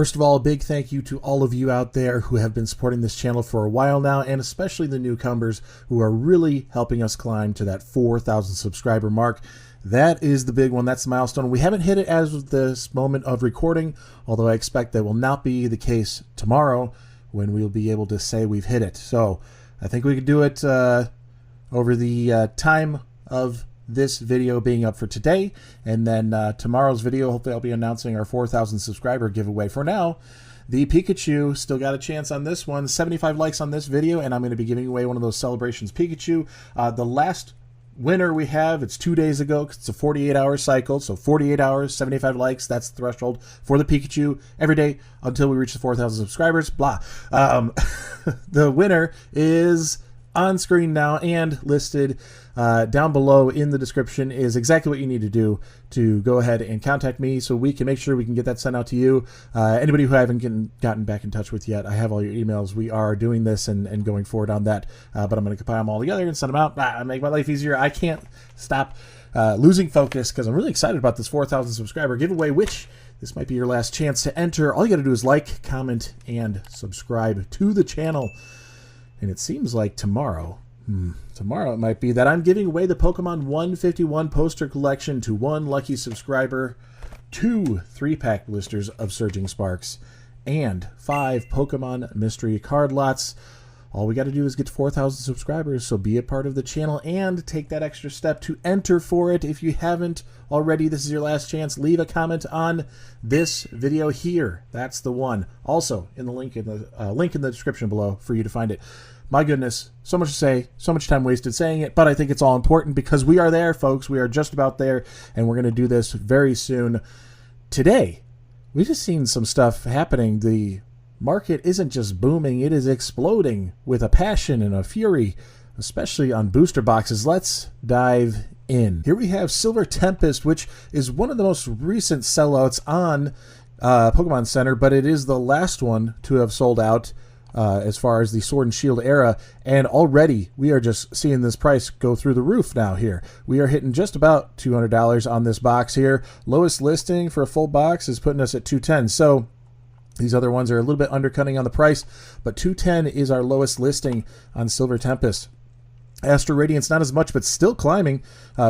First of all, a big thank you to all of you out there who have been supporting this channel for a while now, and especially the newcomers who are really helping us climb to that 4,000 subscriber mark. That is the big one. That's the milestone. We haven't hit it as of this moment of recording, although I expect that will not be the case tomorrow when we'll be able to say we've hit it. So I think we could do it over the time of this video being up for today, and then tomorrow's video, hopefully I'll be announcing our 4,000 subscriber giveaway. For now, the Pikachu still got a chance on this one. 75 likes on this video, and I'm going to be giving away one of those Celebrations Pikachu. The last winner we have, it's 2 days ago, 'cause it's a 48-hour cycle, so 48 hours, 75 likes, that's the threshold for the Pikachu every day until we reach the 4,000 subscribers, blah. The winner is on screen now and listed down below in the description is exactly what you need to do to go ahead and contact me so we can make sure we can get that sent out to you. Anybody who I haven't gotten back in touch with yet, I have all your emails. We are doing this and going forward on that, but I'm going to compile them all together and send them out. Make my life easier. I can't stop losing focus because I'm really excited about this 4,000 subscriber giveaway, which this might be your last chance to enter. All you got to do is like, comment, and subscribe to the channel. And it seems like tomorrow it might be that I'm giving away the Pokemon 151 poster collection to one lucky subscriber, 2 3-pack blisters of Surging Sparks, and 5 Pokemon mystery card lots. All we got to do is get to 4,000 subscribers, so be a part of the channel and take that extra step to enter for it. If you haven't already, this is your last chance. Leave a comment on this video here. That's the one. Also, in the link in the description below for you to find it. My goodness, so much to say, so much time wasted saying it, but I think it's all important because we are there, folks. We are just about there, and we're going to do this very soon. Today, we just seen some stuff happening. The market isn't just booming, it is exploding with a passion and a fury, especially on booster boxes. Let's dive in. Here we have Silver Tempest, which is one of the most recent sellouts on Pokemon Center, but it is the last one to have sold out as far as the Sword and Shield era, and already we are just seeing this price go through the roof now here. We are hitting just about $200 on this box here. Lowest listing for a full box is putting us at $210, so these other ones are a little bit undercutting on the price, but $210 is our lowest listing on Silver Tempest. Astral Radiance, not as much, but still climbing.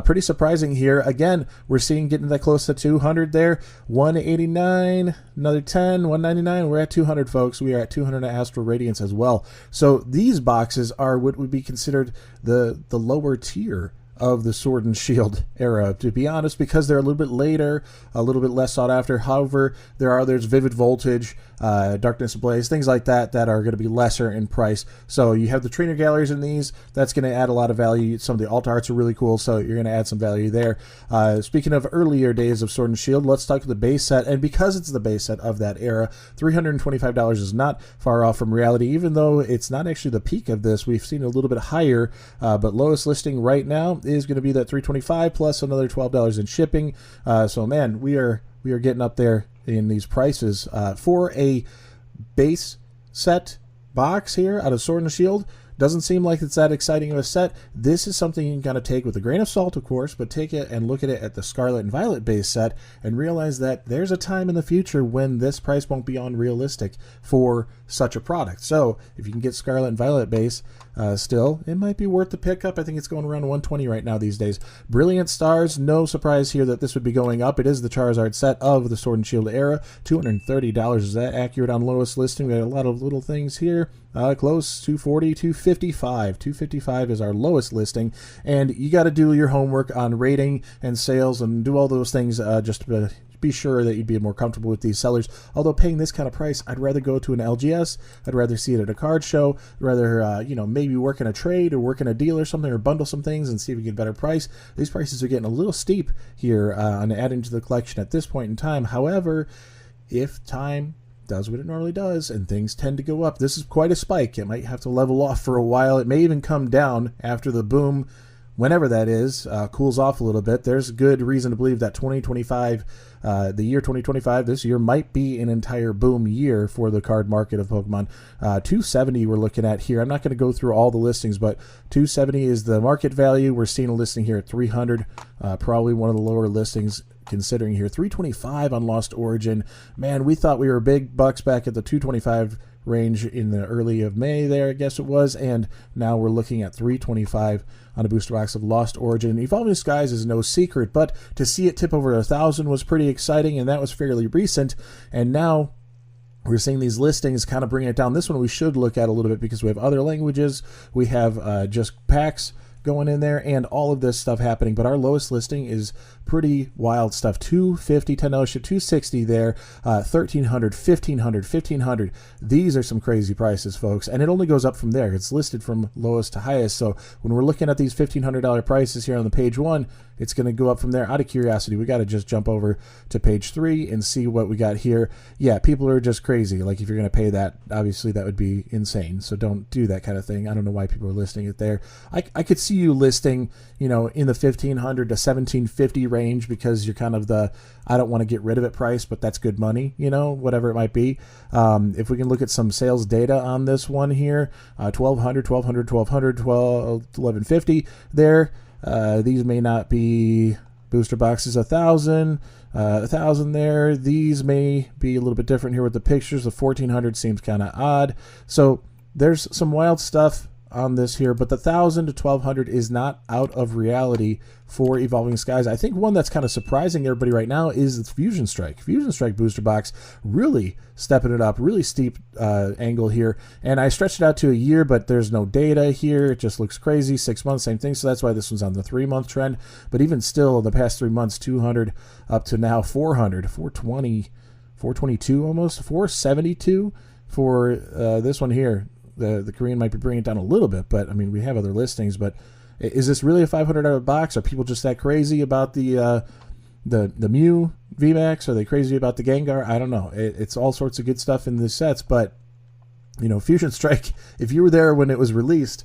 Pretty surprising here. Again, we're seeing getting that close to 200 there. 189, another 10, 199. We're at 200, folks. We are at 200 at Astral Radiance as well. So these boxes are what would be considered the lower tier of the Sword and Shield era, to be honest, because they're a little bit later, a little bit less sought after. However, there's Vivid Voltage, Darkness Ablaze, things like that are going to be lesser in price. So you have the trainer galleries in these. That's going to add a lot of value. Some of the alt arts are really cool, so you're going to add some value there. Speaking of earlier days of Sword and Shield, let's talk the base set. And because it's the base set of that era, $325 is not far off from reality, even though it's not actually the peak of this. We've seen a little bit higher, but lowest listing right now is going to be that $325 plus another $12 in shipping. So man, we are getting up there in these prices for a base set box here out of Sword and Shield. Doesn't seem like it's that exciting of a set. This is something you can kind of take with a grain of salt, of course, but take it and look at it at the Scarlet and Violet base set and realize that there's a time in the future when this price won't be unrealistic for such a product. So if you can get Scarlet and Violet base still, it might be worth the pickup. I think it's going around 120 right now these days. Brilliant Stars, no surprise here that this would be going up. It is the Charizard set of the Sword and Shield era. $230. Is that accurate on lowest listing? We had a lot of little things here. Close, 240, 255. 255 is our lowest listing, and you got to do your homework on rating and sales and do all those things just to be sure that you'd be more comfortable with these sellers. Although paying this kind of price, I'd rather go to an LGS. I'd rather see it at a card show. I'd rather maybe work in a trade or work in a deal or something, or bundle some things and see if we get a better price. These prices are getting a little steep here on adding to the collection at this point in time. However, if time does what it normally does and things tend to go up, this is quite a spike. It might have to level off for a while. It may even come down after the boom, whenever that is, cools off a little bit. There's good reason to believe that 2025, the year 2025, this year might be an entire boom year for the card market of Pokemon. 270 we're looking at here. I'm not going to go through all the listings, but 270 is the market value. We're seeing a listing here at 300, probably one of the lower listings considering here. 325 on Lost Origin. Man, we thought we were big bucks back at the 225 range in the early of May there, I guess it was, and now we're looking at 325 on a booster box of Lost Origin. Evolving Skies is no secret, but to see it tip over 1,000 was pretty exciting, and that was fairly recent, and now we're seeing these listings kind of bring it down. This one we should look at a little bit because we have other languages. We have just packs going in there and all of this stuff happening, but our lowest listing is pretty wild stuff. $250, $10 ship, $260 there, $1,300, $1,500, $1,500. These are some crazy prices, folks, and it only goes up from there. It's listed from lowest to highest, so when we're looking at these $1,500 prices here on the page 1, it's going to go up from there. Out of curiosity, we got to just jump over to page 3 and see what we got here. Yeah, people are just crazy. Like, if you're going to pay that, obviously that would be insane, so don't do that kind of thing. I don't know why people are listing it there. I could see you listing, you know, in the $1,500 to $1,750 range because you're kind of the, I don't want to get rid of it price, but that's good money, you know, whatever it might be. If we can look at some sales data on this one here, 1,200, 1,200, 1,200, 1,150 there. These may not be booster boxes. 1,000 there. These may be a little bit different here with the pictures. The 1,400 seems kind of odd. So there's some wild stuff on this here, but the 1,000 to 1,200 is not out of reality for Evolving Skies. I think one that's kind of surprising everybody right now is the Fusion Strike. Fusion Strike booster box really stepping it up, really steep angle here. And I stretched it out to a year, but there's no data here. It just looks crazy. 6 months, same thing. So that's why this one's on the 3-month trend. But even still, the past 3 months, 200 up to now 400, 420, 422 almost, 472 for this one here. The Korean might be bringing it down a little bit, but I mean, we have other listings. But is this really a $500 box? Are people just that crazy about the Mew VMAX? Are they crazy about the Gengar? I don't know. It's all sorts of good stuff in these sets, but you know, Fusion Strike, if you were there when it was released,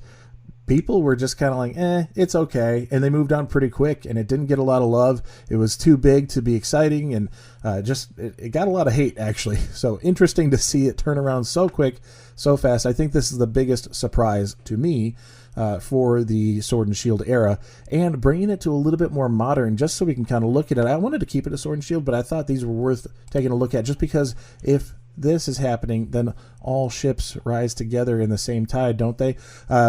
people were just kind of like, it's okay. And they moved on pretty quick, and it didn't get a lot of love. It was too big to be exciting, and it got a lot of hate, actually. So interesting to see it turn around so quick, so fast. I think this is the biggest surprise to me for the Sword and Shield era, and bringing it to a little bit more modern, just so we can kind of look at it. I wanted to keep it a Sword and Shield, but I thought these were worth taking a look at, just because if this is happening, then all ships rise together in the same tide, don't they?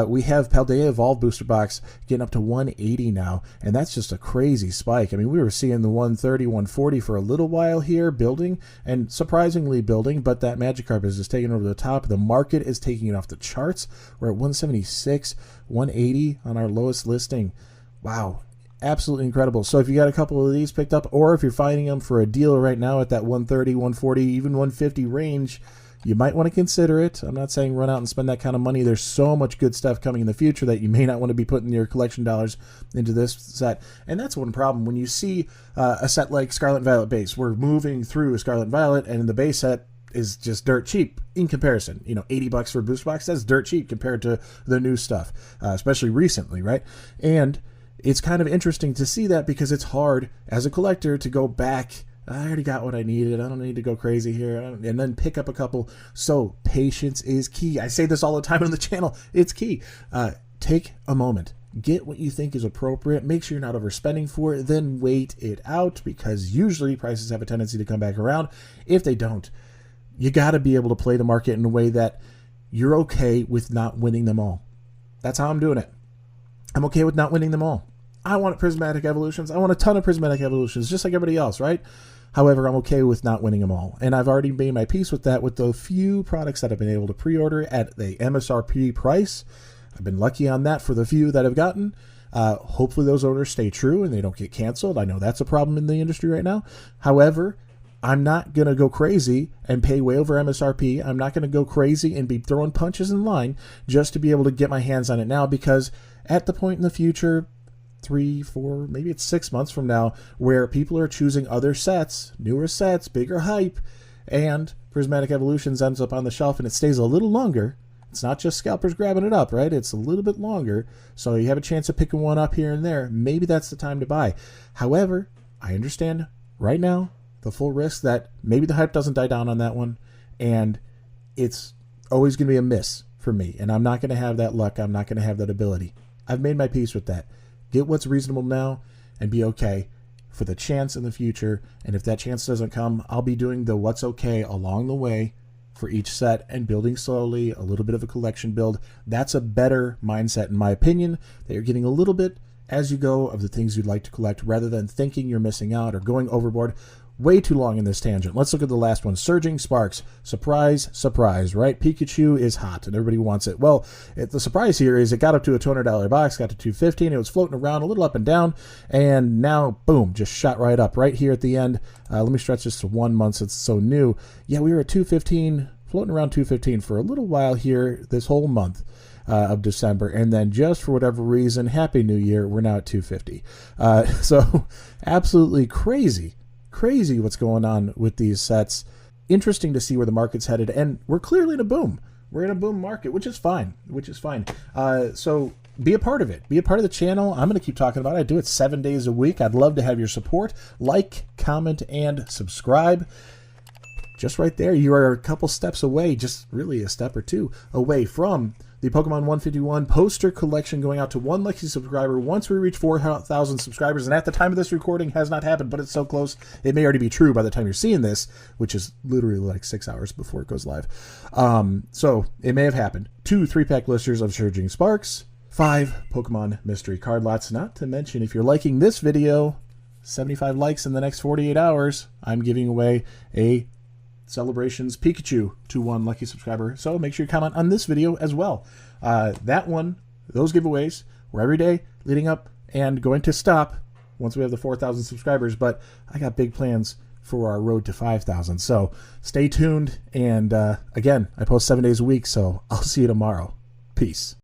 We have Paldea Evolved booster box getting up to 180 now, and that's just a crazy spike. I mean, we were seeing the 130, 140 for a little while here, building, and surprisingly building, but that Magikarp is just taking over the top. The market is taking it off the charts. We're at 176, 180 on our lowest listing. Wow. Absolutely incredible. So if you got a couple of these picked up, or if you're finding them for a deal right now at that 130, 140, even 150 range, you might want to consider it. I'm not saying run out and spend that kind of money. There's so much good stuff coming in the future that you may not want to be putting your collection dollars into this set. And that's one problem. When you see a set like Scarlet and Violet base, we're moving through Scarlet and Violet, and the base set is just dirt cheap in comparison. You know, $80 for a booster box, that's dirt cheap compared to the new stuff, especially recently, right? And it's kind of interesting to see that, because it's hard as a collector to go back. I already got what I needed. I don't need to go crazy here. And then pick up a couple. So patience is key. I say this all the time on the channel. It's key. Take a moment. Get what you think is appropriate. Make sure you're not overspending for it. Then wait it out, because usually prices have a tendency to come back around. If they don't, you got to be able to play the market in a way that you're okay with not winning them all. That's how I'm doing it. I'm okay with not winning them all. I want prismatic evolutions. I want a ton of prismatic evolutions, just like everybody else, right? However, I'm okay with not winning them all. And I've already made my peace with that with the few products that I've been able to pre-order at the MSRP price. I've been lucky on that for the few that I've gotten. Hopefully those orders stay true and they don't get canceled. I know that's a problem in the industry right now. However, I'm not going to go crazy and pay way over MSRP. I'm not going to go crazy and be throwing punches in line just to be able to get my hands on it now, because at the point in the future, 3, 4, maybe it's 6 months from now, where people are choosing other sets, newer sets, bigger hype, and Prismatic Evolutions ends up on the shelf and it stays a little longer. It's not just scalpers grabbing it up, right? It's a little bit longer, so you have a chance of picking one up here and there. Maybe that's the time to buy. However, I understand right now the full risk that maybe the hype doesn't die down on that one, and it's always going to be a miss for me, and I'm not going to have that luck. I'm not going to have that ability. I've made my peace with that. Get what's reasonable now and be okay for the chance in the future. And if that chance doesn't come, I'll be doing the what's okay along the way for each set and building slowly, a little bit of a collection build. That's a better mindset, in my opinion, that you're getting a little bit as you go of the things you'd like to collect rather than thinking you're missing out or going overboard. Way too long in this tangent. Let's look at the last one. Surging Sparks. Surprise, surprise, right? Pikachu is hot and everybody wants it. Well, the surprise here is it got up to a $200 box, got to $250, and it was floating around a little up and down, and now, boom, just shot right up right here at the end. Let me stretch this to 1 month since it's so new. Yeah, we were at $215, floating around $215 for a little while here this whole month of December, and then just for whatever reason, Happy New Year, we're now at $250. So absolutely crazy what's going on with these sets. Interesting to see where the market's headed, and we're clearly in a boom. We're in a boom market, which is fine. So be a part of it. Be a part of the channel. I'm going to keep talking about it. I do it 7 days a week. I'd love to have your support. Like, comment, and subscribe. Just right there, you are a couple steps away, just really a step or two away from the Pokemon 151 poster collection going out to one lucky subscriber once we reach 4,000 subscribers. And at the time of this recording has not happened, but it's so close, it may already be true by the time you're seeing this, which is literally like 6 hours before it goes live. So it may have happened. 2 3-pack blisters of Surging Sparks, 5 Pokemon mystery card lots. Not to mention, if you're liking this video, 75 likes in the next 48 hours, I'm giving away a Celebrations Pikachu to one lucky subscriber. So make sure you comment on this video as well. Those giveaways were every day leading up and going to stop once we have the 4,000 subscribers. But I got big plans for our road to 5,000. So stay tuned. And again, I post 7 days a week. So I'll see you tomorrow. Peace.